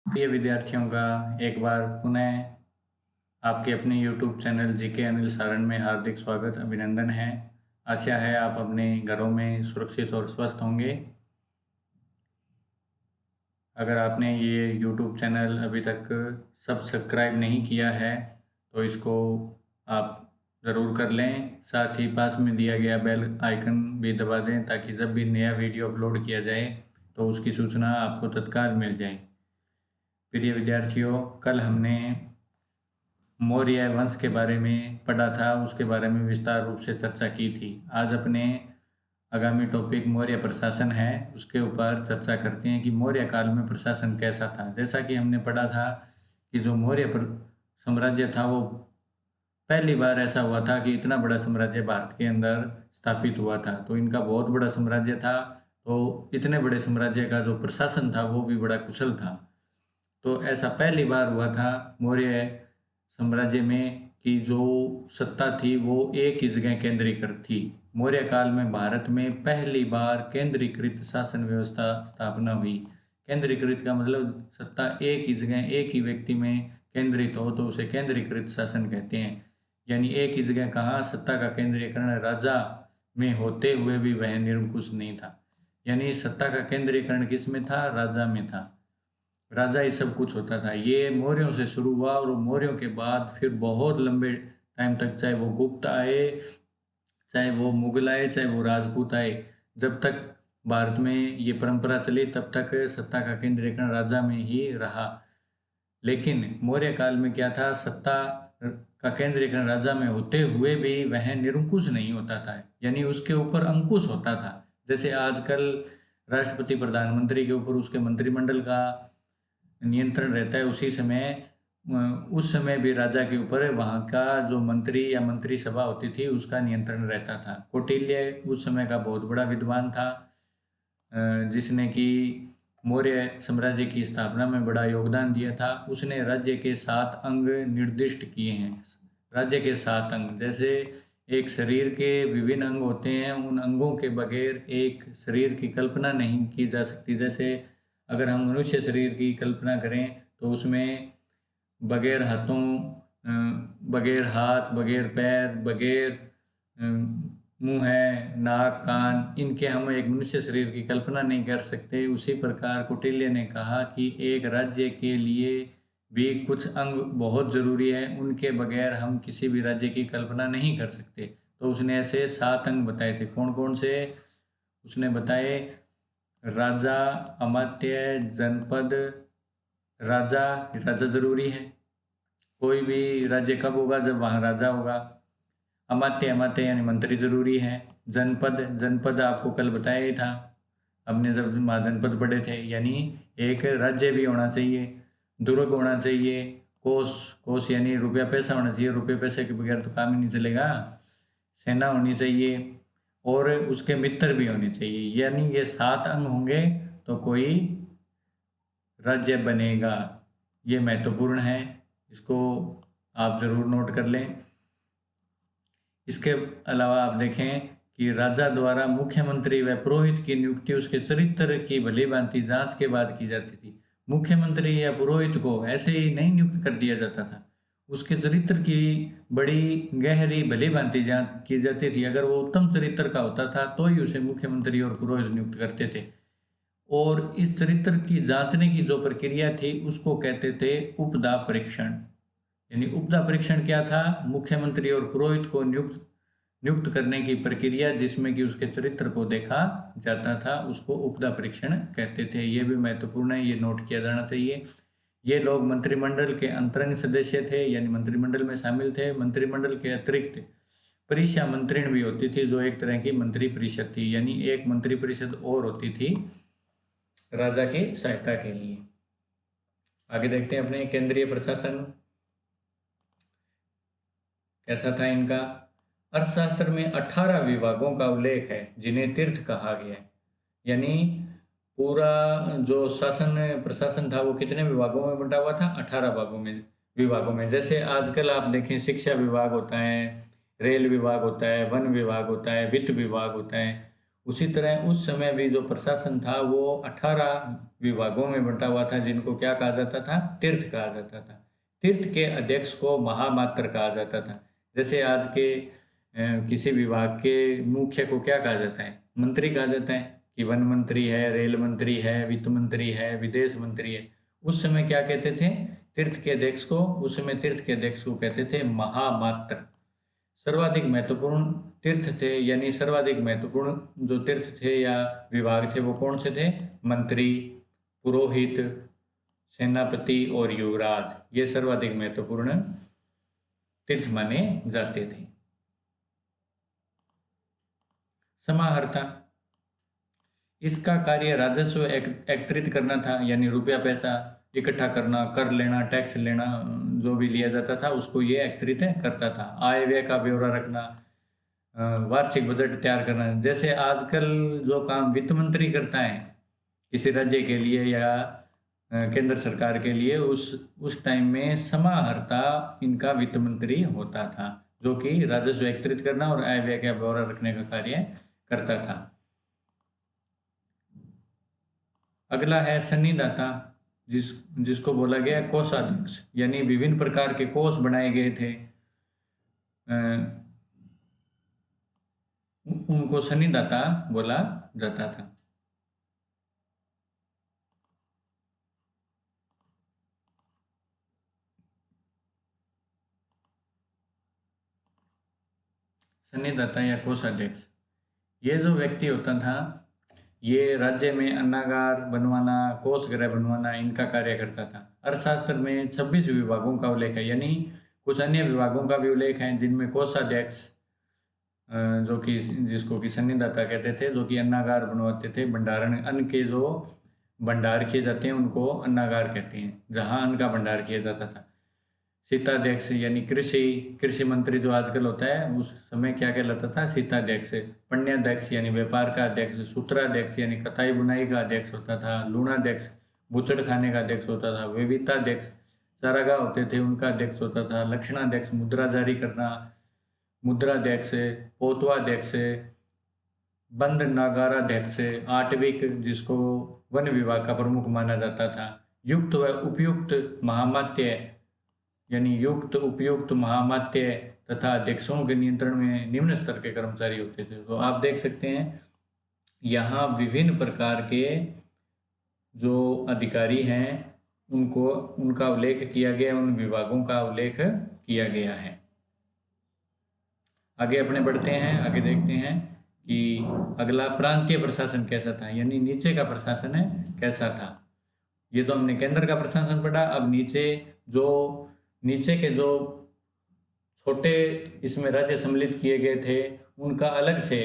प्रिय विद्यार्थियों का एक बार पुनः आपके अपने YouTube channel GK Anil Saran में हार्दिक स्वागत अभिनंदन है। आशा है आप अपने घरों में सुरक्षित और स्वस्थ होंगे। अगर आपने ये YouTube चैनल अभी तक सब्सक्राइब नहीं किया है तो इसको आप ज़रूर कर लें। साथ ही पास में दिया गया बेल आइकन भी दबा दें ताकि जब भी नया वीडियो अपलोड किया जाए तो उसकी सूचना आपको तत्काल मिल जाए। प्रिय विद्यार्थियों, कल हमने मौर्य वंश के बारे में पढ़ा था, उसके बारे में विस्तार रूप से चर्चा की थी। आज अपने आगामी टॉपिक मौर्य प्रशासन है, उसके ऊपर चर्चा करते हैं कि मौर्य काल में प्रशासन कैसा था। जैसा कि हमने पढ़ा था कि जो साम्राज्य था वो पहली बार ऐसा हुआ था कि इतना बड़ा साम्राज्य भारत के अंदर स्थापित हुआ था। तो इनका बहुत बड़ा साम्राज्य था, तो इतने बड़े साम्राज्य का जो प्रशासन था वो भी बड़ा कुशल था। तो ऐसा पहली बार हुआ था मौर्य साम्राज्य में कि जो सत्ता थी वो एक ही जगह केंद्रीकृत थी। मौर्य काल में भारत में पहली बार केंद्रीकृत शासन व्यवस्था स्थापना हुई। केंद्रीकृत का मतलब सत्ता एक ही जगह एक ही व्यक्ति में केंद्रित हो तो उसे केंद्रीकृत शासन कहते हैं। यानी एक ही जगह कहाँ सत्ता का केंद्रीकरण राजा में होते हुए भी वह निरंकुश नहीं था। यानी सत्ता का केंद्रीकरण किस में था? राजा में था। राजा ही सब कुछ होता था। ये मौर्यों से शुरू हुआ और मौर्यों के बाद फिर बहुत लंबे टाइम तक, चाहे वो गुप्त आए, चाहे वो मुगल आए, चाहे वो राजपूत आए, जब तक भारत में ये परंपरा चली तब तक सत्ता का केंद्रीकरण राजा में ही रहा। लेकिन मौर्य काल में क्या था? सत्ता का केंद्रीकरण राजा में होते हुए भी वह निरंकुश नहीं होता था, यानी उसके ऊपर अंकुश होता था। जैसे आजकल राष्ट्रपति प्रधानमंत्री के ऊपर उसके मंत्रिमंडल का नियंत्रण रहता है, उसी समय उस समय भी राजा के ऊपर वहाँ का जो मंत्री या मंत्रिसभा होती थी उसका नियंत्रण रहता था। कौटिल्य उस समय का बहुत बड़ा विद्वान था, जिसने कि मौर्य साम्राज्य की स्थापना में बड़ा योगदान दिया था। उसने राज्य के 7 अंग निर्दिष्ट किए हैं। राज्य के 7 अंग, जैसे एक शरीर के विभिन्न अंग होते हैं, उन अंगों के बगैर एक शरीर की कल्पना नहीं की जा सकती। जैसे अगर हम मनुष्य शरीर की कल्पना करें तो उसमें बगैर हाथों, बगैर हाथ, बगैर पैर, बगैर मुंह है, नाक, कान, इनके हम एक मनुष्य शरीर की कल्पना नहीं कर सकते। उसी प्रकार कौटिल्य ने कहा कि एक राज्य के लिए भी कुछ अंग बहुत ज़रूरी है, उनके बगैर हम किसी भी राज्य की कल्पना नहीं कर सकते। तो उसने ऐसे 7 अंग बताए थे। कौन कौन से उसने बताए? राजा, अमात्य, जनपद। राजा, राजा जरूरी है। कोई भी राज्य कब होगा? जब वहाँ राजा होगा। अमात्य, अमात्य यानी मंत्री जरूरी है। जनपद, जनपद आपको कल बताया ही था, हमने जब महाजनपद पढ़े थे, यानी एक राज्य भी होना चाहिए। दुर्ग होना चाहिए। कोष, कोष यानी रुपया पैसा होना चाहिए, रुपये पैसे के बगैर तो काम ही नहीं चलेगा। सेना होनी चाहिए और उसके मित्र भी होने चाहिए। यानी ये 7 अंग होंगे तो कोई राज्य बनेगा। ये महत्वपूर्ण है, इसको आप ज़रूर नोट कर लें। इसके अलावा आप देखें कि राजा द्वारा मुख्यमंत्री व पुरोहित की नियुक्ति उसके चरित्र की भली भांति जांच के बाद की जाती थी। मुख्यमंत्री या पुरोहित को ऐसे ही नहीं नियुक्त कर दिया जाता था, उसके चरित्र की बड़ी गहरी भली भांति जांच की जाती थी। अगर वो उत्तम चरित्र का होता था तो ही उसे मुख्यमंत्री और पुरोहित नियुक्त करते थे। और इस चरित्र की जांचने की जो प्रक्रिया थी उसको कहते थे उपदा परीक्षण। यानी उपदा परीक्षण क्या था? मुख्यमंत्री और पुरोहित को नियुक्त करने की प्रक्रिया, जिसमें कि उसके चरित्र को देखा जाता था, उसको उपदा परीक्षण कहते थे। ये भी महत्वपूर्ण है, ये नोट किया जाना चाहिए। ये लोग मंत्रिमंडल के अंतरंग सदस्य थे, यानी मंत्रिमंडल में शामिल थे। मंत्रिमंडल के अतिरिक्त परिषा मंत्रिण भी होती थी, जो एक तरह की मंत्री परिषद थी, यानी एक मंत्री परिषद और होती थी राजा की सहायता के लिए। आगे देखते हैं अपने केंद्रीय प्रशासन कैसा था इनका। अर्थशास्त्र में 18 विभागों का उल्लेख है जिन्हें तीर्थ कहा गया है। यानी पूरा जो शासन प्रशासन था वो कितने विभागों में बंटा हुआ था? 18 विभागों में। जैसे आजकल आप देखें, शिक्षा विभाग होता है, रेल विभाग होता है, वन विभाग होता है, वित्त विभाग होता है। उसी तरह उस समय भी जो प्रशासन था वो 18 विभागों में बंटा हुआ था, जिनको क्या कहा जाता था? तीर्थ कहा जाता था। तीर्थ के अध्यक्ष को महामात्र कहा जाता था। जैसे आज के किसी विभाग के मुख्य को क्या कहा जाता है? मंत्री कहा जाता है, कि वन मंत्री है, रेल मंत्री है, वित्त मंत्री है, विदेश मंत्री है। उस समय क्या कहते थे? तीर्थ के अध्यक्ष को, उस समय तीर्थ के अध्यक्ष को कहते थे महामात्र। सर्वाधिक महत्वपूर्ण तीर्थ थे, यानी सर्वाधिक महत्वपूर्ण जो तीर्थ थे या विभाग थे वो कौन से थे? मंत्री, पुरोहित, सेनापति और युवराज, ये सर्वाधिक महत्वपूर्ण तीर्थ माने जाते थे। समाहर्ता, इसका कार्य राजस्व एकत्रित करना था, यानी रुपया पैसा इकट्ठा करना, कर लेना, टैक्स लेना, जो भी लिया जाता था उसको ये एकत्रित करता था। आय व्यय का ब्यौरा रखना, वार्षिक बजट तैयार करना। जैसे आजकल जो काम वित्त मंत्री करता है किसी राज्य के लिए या केंद्र सरकार के लिए, उस टाइम में समाहर्ता इनका वित्त मंत्री होता था, जो कि राजस्व एकत्रित करना और आय व्यय का ब्यौरा रखने का कार्य करता था। अगला है सन्निदाता, जिसको बोला गया कोषाध्यक्ष, यानी विभिन्न प्रकार के कोष बनाए गए थे, उनको सन्निदाता बोला जाता था। सन्निदाता या कोषाध्यक्ष, ये जो व्यक्ति होता था ये राज्य में अन्नागार बनवाना, कोषगृह बनवाना, इनका कार्य करता था। अर्थशास्त्र में 26 विभागों का उल्लेख है, यानी कुछ अन्य विभागों का भी उल्लेख है जिनमें कोषाध्यक्ष, जो कि जिसको कि सन्निदाता कहते थे, जो कि अन्नागार बनवाते थे। भंडारण, अन्न के जो भंडार किए जाते हैं उनको अन्नागार कहते हैं, जहाँ अन्न का भंडार किया जाता था। शीताध्यक्ष यानी कृषि मंत्री जो आजकल होता है, उस समय क्या कहलाता था? शीताध्यक्ष। पण्याध्यक्ष यानी व्यापार का अध्यक्ष। सूत्राध्यक्ष यानी कताई बुनाई का अध्यक्ष होता था। लूणाध्यक्ष बुचड़ खाने का अध्यक्ष होता था। विविताध्यक्ष चारागाह होते थे उनका अध्यक्ष होता था। लक्षणाध्यक्ष मुद्रा जारी करना, मुद्राध्यक्ष। पोतवाध्यक्ष, बंद नागाराध्यक्ष। आटविक, जिसको वन विभाग का प्रमुख माना जाता था। युक्त व उपयुक्त महामात्य, यानी युक्त उपयुक्त महामात्य तथा अध्यक्षों के नियंत्रण में निम्न स्तर के कर्मचारी होते थे। तो आप देख सकते हैं यहाँ विभिन्न प्रकार के जो अधिकारी हैं उनको, उनका उल्लेख किया गया, उन विभागों का उल्लेख किया गया है। आगे अपने बढ़ते हैं, आगे देखते हैं कि अगला प्रांतीय प्रशासन कैसा था, यानी नीचे का प्रशासन है कैसा था। ये तो हमने केंद्र का प्रशासन पढ़ा। अब नीचे के जो छोटे इसमें राज्य सम्मिलित किए गए थे उनका अलग से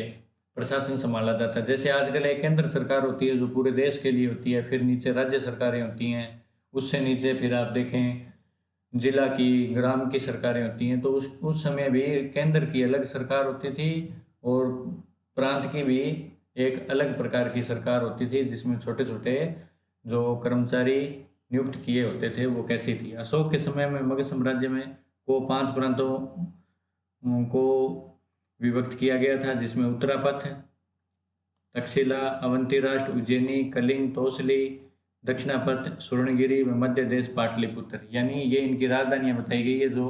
प्रशासन संभाला जाता है। जैसे आजकल एक केंद्र सरकार होती है जो पूरे देश के लिए होती है, फिर नीचे राज्य सरकारें होती हैं, उससे नीचे फिर आप देखें जिला की, ग्राम की सरकारें होती हैं। तो उस समय भी केंद्र की अलग सरकार होती थी और प्रांत की भी एक अलग प्रकार की सरकार होती थी, जिसमें छोटे छोटे जो कर्मचारी नियुक्त किए होते थे वो कैसी थी। अशोक के समय में मगध साम्राज्य में को 5 प्रांतों को विभक्त किया गया था, जिसमें उत्तरापथ, तक्षशिला, अवंती राष्ट्र, उज्जैनी, कलिंग, तोसली, दक्षिणापथ, स्वर्णगिरी व मध्य देश पाटलिपुत्र, यानी ये इनकी राजधानियां बताई गई है जो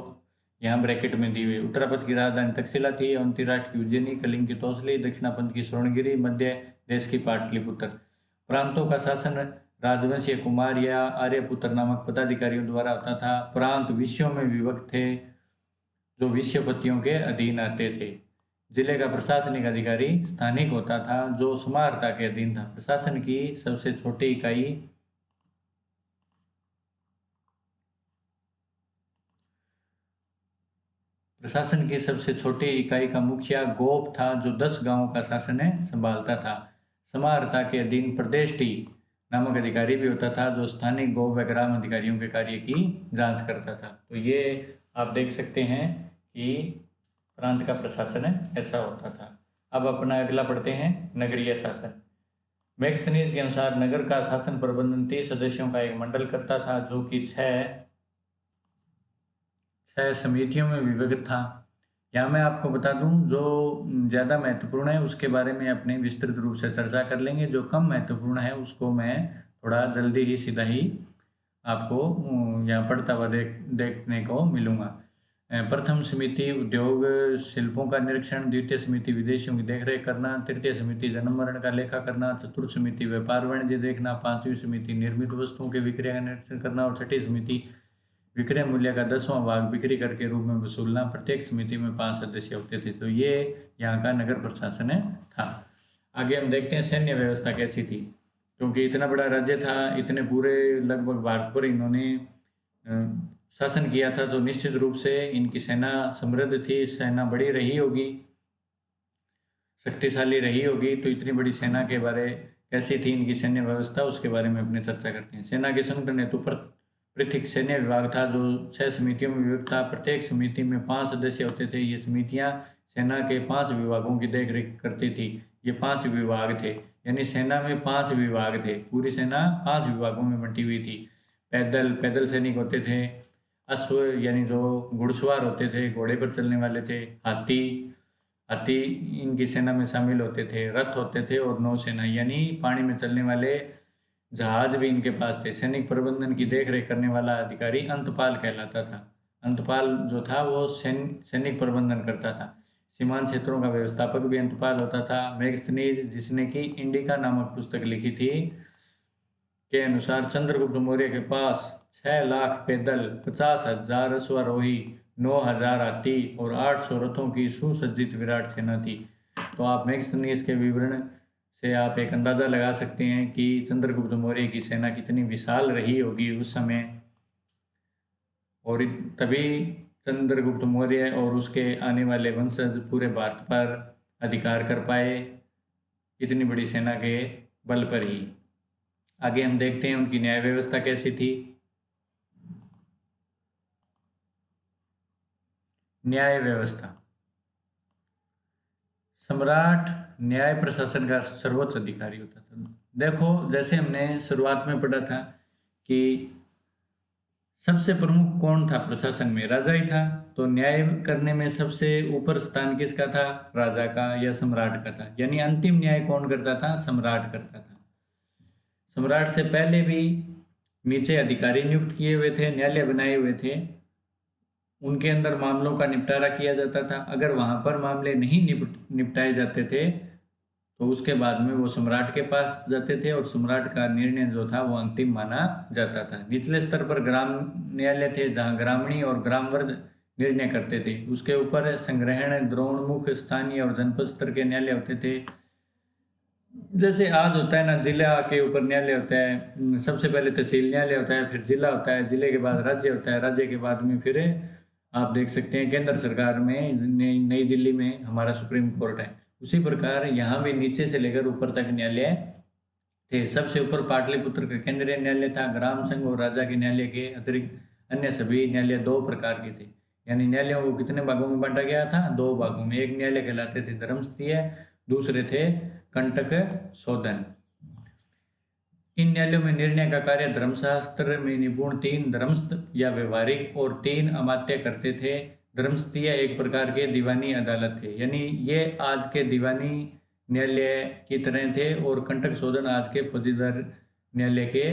यहाँ ब्रैकेट में दी हुई है। उत्तरापथ की राजधानी तक्षशिला थी, अवंती राष्ट्र की उज्जैनी, कलिंग की तोसली, दक्षिणापथ की स्वर्णगिरी, मध्य देश की पाटलिपुत्र। प्रांतों का शासन राजवंशीय कुमार या आर्यपुत्र नामक पदाधिकारियों द्वारा होता था। प्रांत विषयों में विभक्त थे जो विषयपतियों के अधीन आते थे। जिले का प्रशासनिक अधिकारी स्थानिक होता था जो समाहर्ता के अधीन था। प्रशासन की सबसे छोटी इकाई का मुखिया गोप था जो 10 गांवों का शासन संभालता था। समाहर्ता के अधीन प्रदेष्टि नामक अधिकारी भी होता था जो स्थानिक गौ व ग्राम अधिकारियों के कार्य की जांच करता था। तो ये आप देख सकते हैं कि प्रांत का प्रशासन ऐसा होता था। अब अपना अगला पढ़ते हैं नगरीय शासन। मैक्सनीज के अनुसार नगर का शासन प्रबंधन 30 सदस्यों का एक मंडल करता था जो कि 6 समितियों में विभाजित था। यहाँ मैं आपको बता दूं, जो ज़्यादा महत्वपूर्ण है उसके बारे में अपने विस्तृत रूप से चर्चा कर लेंगे, जो कम महत्वपूर्ण है उसको मैं थोड़ा जल्दी ही सीधा ही आपको यहाँ पढ़ता हुआ देखने को मिलूंगा। प्रथम समिति उद्योग शिल्पों का निरीक्षण, द्वितीय समिति विदेशियों की देखरेख करना, तृतीय समिति जन्म मरण का लेखा करना, चतुर्थ समिति व्यापार वाणिज्य देखना, पांचवी समिति निर्मित वस्तुओं के विक्रय का निरीक्षण करना और छठी समिति विक्रय मूल्य का 10वां भाग बिक्री कर के रूप में वसूलना। प्रत्येक समिति में 5 सदस्य होते थे। तो ये यहाँ का नगर प्रशासन है था। आगे हम देखते हैं सैन्य व्यवस्था कैसी थी, क्योंकि इतना बड़ा राज्य था, इतने पूरे लगभग भारत पर इन्होंने शासन किया था, तो निश्चित रूप से इनकी सेना समृद्ध थी, सेना बड़ी रही होगी, शक्तिशाली रही होगी। तो इतनी बड़ी सेना के बारे कैसी थी इनकी सैन्य व्यवस्था, उसके बारे में अपने चर्चा करते हैं। सेना के संगठन हेतु पृथक सैन्य विभाग था, जो 6 समितियों में विभक्त था। प्रत्येक समिति में 5 सदस्य होते थे। ये समितियां सेना के 5 विभागों की देखरेख करती थी। ये 5 विभाग थे, यानी सेना में 5 विभाग थे। पूरी सेना 5 विभागों में बंटी हुई थी। पैदल सैनिक होते थे, अश्व यानी जो घुड़सवार होते थे, घोड़े पर चलने वाले थे, हाथी इनकी सेना में शामिल होते थे, रथ होते थे, और नौसेना यानी पानी में चलने वाले जहाज भी इनके पास थे। सैनिक प्रबंधन की देखरेख करने वाला अधिकारी अंतपाल कहलाता था। अंतपाल जो था वो सैनिक प्रबंधन करता था। सीमांत क्षेत्रों का व्यवस्थापक भी अंतपाल होता था। मेगस्थनीज, जिसने कि इंडिका नामक पुस्तक लिखी थी, के अनुसार चंद्रगुप्त मौर्य के पास 6 लाख पैदल, 50,000 अश्वारोही, 9,000 हाथी और 800 रथों की सुसज्जित विराट सेना थी। तो आप मेगस्थनीज के विवरण से आप एक अंदाज़ा लगा सकते हैं कि चंद्रगुप्त मौर्य की सेना कितनी विशाल रही होगी उस समय। और तभी चंद्रगुप्त मौर्य और उसके आने वाले वंशज पूरे भारत पर अधिकार कर पाए, इतनी बड़ी सेना के बल पर ही। आगे हम देखते हैं उनकी न्याय व्यवस्था कैसी थी। न्याय व्यवस्था, सम्राट न्याय प्रशासन का सर्वोच्च अधिकारी होता था। देखो, जैसे हमने शुरुआत में पढ़ा था कि सबसे प्रमुख कौन था प्रशासन में, राजा ही था। तो न्याय करने में सबसे ऊपर स्थान किसका था, राजा का या सम्राट का था। यानी अंतिम न्याय कौन करता था, सम्राट करता था। सम्राट से पहले भी नीचे अधिकारी नियुक्त किए हुए थे, न्यायालय बनाए हुए थे, उनके अंदर मामलों का निपटारा किया जाता था। अगर वहां पर मामले नहीं निपटाए जाते थे तो उसके बाद में वो सम्राट के पास जाते थे, और सम्राट का निर्णय जो था वो अंतिम माना जाता था। निचले स्तर पर ग्राम न्यायालय थे, जहाँ ग्रामीणी और ग्रामवर्ग निर्णय करते थे। उसके ऊपर संग्रहण, द्रोणमुख, स्थानीय और जनपद स्तर के न्यायालय होते थे। जैसे आज होता है ना, जिला के ऊपर न्यायालय होता है, सबसे पहले तहसील न्यायालय होता है, फिर जिला होता है, जिले के बाद राज्य होता है, राज्य के बाद में फिर आप देख सकते हैं केंद्र सरकार में नई दिल्ली में हमारा सुप्रीम कोर्ट है। उसी प्रकार यहाँ भी नीचे से लेकर ऊपर तक न्यायालय थे। सबसे ऊपर पाटलिपुत्र का केंद्रीय न्यायालय था। ग्राम संघ और राजा के न्यायालय के अतिरिक्त अन्य सभी न्यायालय 2 प्रकार के थे। यानी न्यायालयों को कितने भागों में बांटा गया था, 2 भागों में। एक न्यायालय कहलाते थे धर्मस्थीय, दूसरे थे कंटक शोधन। इन न्यायालयों में निर्णय का कार्य धर्मशास्त्र में निपुण 3 धर्मस्थ या व्यवहारिक और 3 अमात्य करते थे। धर्मस्थीय एक प्रकार के दीवानी अदालत थे, यानी ये आज के दीवानी न्यायालय की तरह थे, और कंटक शोधन आज के फौजदार न्यायालय के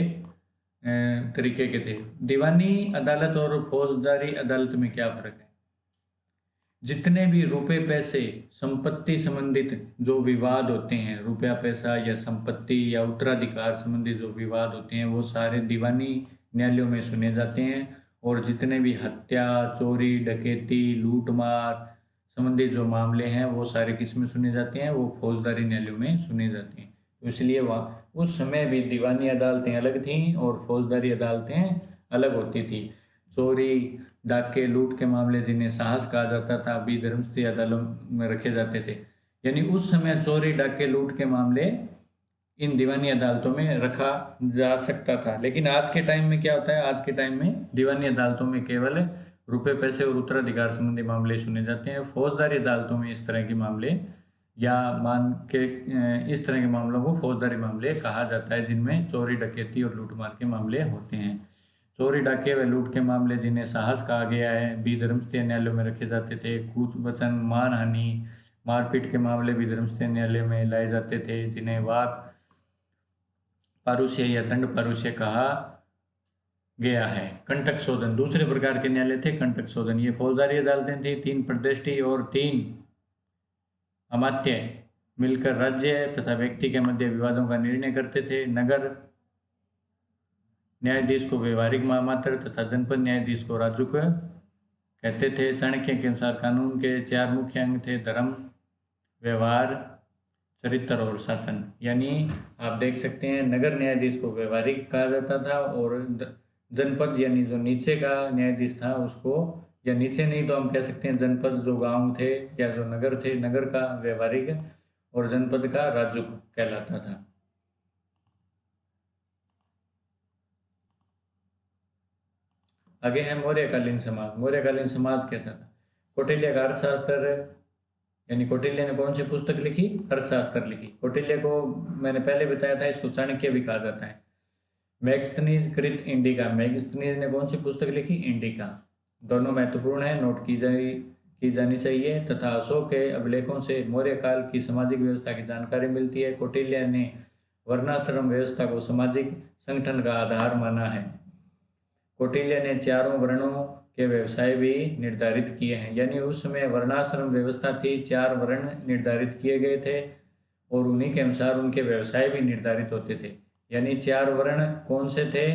तरीके के थे। दीवानी अदालत और फौजदारी अदालत में क्या फर्क है? जितने भी रुपए पैसे संपत्ति संबंधित जो विवाद होते हैं, रुपया पैसा या संपत्ति या उत्तराधिकार संबंधी जो विवाद होते हैं, वो सारे दीवानी न्यायालयों में सुने जाते हैं। और जितने भी हत्या, चोरी, डकैती, लूटमार संबंधी जो मामले हैं वो सारे किस में सुने जाते हैं, वो फौजदारी न्यायालयों में सुने जाते हैं। तो इसलिए वहाँ उस समय भी दीवानी अदालतें अलग थीं और फौजदारी अदालतें अलग होती थी। चोरी, डाके, लूट के मामले जिन्हें साहस कहा जाता था, अभी धर्मस्थली अदालत में रखे जाते थे। यानी उस समय चोरी, डाके, लूट के मामले इन दीवानी अदालतों में रखा जा सकता था। लेकिन आज के टाइम में क्या होता है, आज के टाइम में दीवानी अदालतों में केवल रुपए पैसे और उत्तराधिकार संबंधी मामले सुने जाते हैं। फौजदारी अदालतों में इस तरह के मामले या मान के इस तरह के मामलों को फौजदारी मामले कहा जाता है, जिनमें चोरी, डकैती और लूटमार के मामले होते हैं। चोरी डाके व लूट के मामले जिन्हें साहस कहा गया है भी धर्मस्थलीय न्यायालयों में रखे जाते थे। कूच वचन, मानहानि, मारपीट के मामले भी धर्मस्थलीय न्यायालय में लाए जाते थे, जिन्हें वाक पारुष्य या दंड पारुष्य कहा गया है। कंटक शोधन दूसरे प्रकार के न्यायालय थे। कंटक शोधन ये फौजदारी अदालतें थी। 3 प्रदेष्टि और 3 अमात्य मिलकर राज्य तथा व्यक्ति के मध्य विवादों का निर्णय करते थे। नगर न्यायाधीश को व्यवहारिक महामात्र तथा जनपद न्यायाधीश को राजुक कहते थे। चाणक्य के अनुसार कानून के 4 मुख्य अंग थे: धर्म, व्यवहार, चरित्र और शासन। यानी आप देख सकते हैं नगर न्यायाधीश को व्यवहारिक कहा जाता था और जनपद यानी जो नीचे का न्यायाधीश था उसको, या नीचे नहीं तो हम कह सकते हैं जनपद जो गांव थे या जो नगर थे, नगर का व्यवहारिक और जनपद का राजुक कहलाता था। आगे है मौर्यकालीन समाज। मौर्यकालीन समाज कैसा था? कौटिल्य का अर्थशास्त्र, यानी कौटिल्य ने कौन सी पुस्तक लिखी? अर्थशास्त्र लिखी। कौटिल्य को मैंने पहले बताया था, इसको चाणक्य भी कहा जाता है। मैगस्थनीज कृत इंडिका, मैगस्थनीज ने कौन सी पुस्तक लिखी? इंडिका। दोनों महत्वपूर्ण है, नोट की जानी चाहिए। तथा अशोक के अभिलेखों से मौर्य काल की सामाजिक व्यवस्था की जानकारी मिलती है। कौटिल्य ने वर्णाश्रम व्यवस्था को सामाजिक संगठन का आधार माना है। कौटिल्य ने 4 वर्णों के व्यवसाय भी निर्धारित किए हैं। यानी उस समय वर्णाश्रम व्यवस्था थी, 4 वर्ण निर्धारित किए गए थे और उन्हीं के अनुसार उनके व्यवसाय भी निर्धारित होते थे। यानी 4 वर्ण कौन से थे?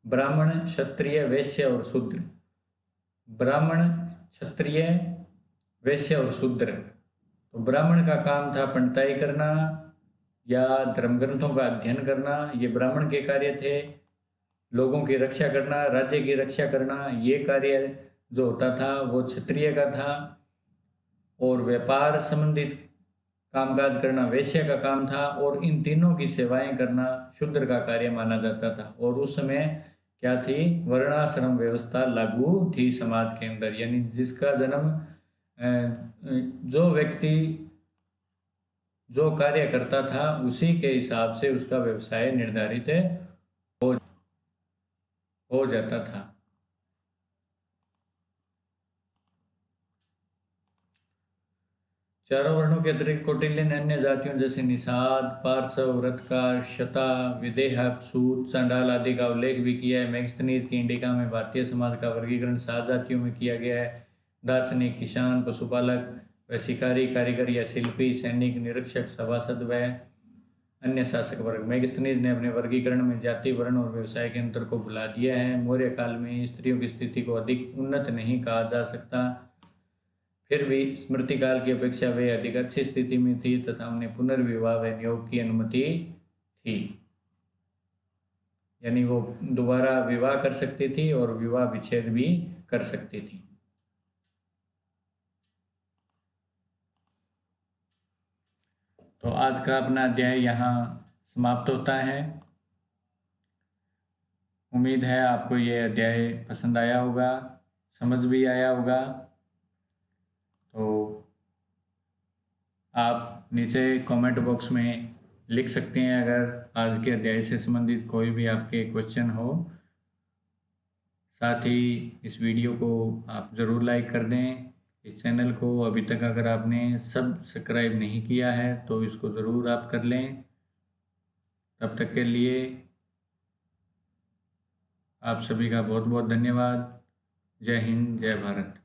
ब्राह्मण, क्षत्रिय, वैश्य और शूद्र। ब्राह्मण, क्षत्रिय, वैश्य और शूद्र। तो ब्राह्मण का काम था पंडिताई करना या धर्म ग्रंथों का अध्ययन करना, ये ब्राह्मण के कार्य थे। लोगों की रक्षा करना, राज्य की रक्षा करना, ये कार्य जो होता था वो क्षत्रिय का था। और व्यापार संबंधित कामकाज करना वैश्य का काम था। और इन तीनों की सेवाएं करना शूद्र का कार्य माना जाता था। और उस समय क्या थी? वर्णाश्रम व्यवस्था लागू थी समाज के अंदर। यानी जिसका जन्म, जो व्यक्ति जो कार्य करता था उसी के हिसाब से उसका व्यवसाय निर्धारित हो जाता था। चारों वर्णों के अतिरिक्त कौटिल्य ने अन्य जातियों जैसे निषाद, पार्श्व, व्रतकार, शता, विदेहक, सूत, चांडाल आदि का उल्लेख भी किया है। मैगस्थनीज की इंडिका में भारतीय समाज का वर्गीकरण 7 जातियों में किया गया है: दार्शनिक, किसान, पशुपालक व शिकारी, कारीगर या शिल्पी, सैनिक, निरीक्षक, सभासद व अन्य शासक वर्ग। मैगस्थनीज ने अपने वर्गीकरण में जाति, वर्ण और व्यवसाय के अंतर को भुला दिया है। मौर्य काल में स्त्रियों की स्थिति को अधिक उन्नत नहीं कहा जा सकता, फिर भी स्मृति काल की अपेक्षा वे अधिक अच्छी स्थिति में थी तथा उन्हें पुनर्विवाह व नियोग की अनुमति थी। यानी वो दोबारा विवाह कर सकती थी और विवाह विच्छेद भी कर सकती थी। तो आज का अपना अध्याय यहाँ समाप्त होता है। उम्मीद है आपको ये अध्याय पसंद आया होगा, समझ भी आया होगा। तो आप नीचे कमेंट बॉक्स में लिख सकते हैं अगर आज के अध्याय से संबंधित कोई भी आपके क्वेश्चन हो। साथ ही इस वीडियो को आप ज़रूर लाइक कर दें। इस चैनल को अभी तक अगर आपने सब्सक्राइब नहीं किया है तो इसको ज़रूर आप कर लें। तब तक के लिए आप सभी का बहुत बहुत धन्यवाद। जय हिंद, जय भारत।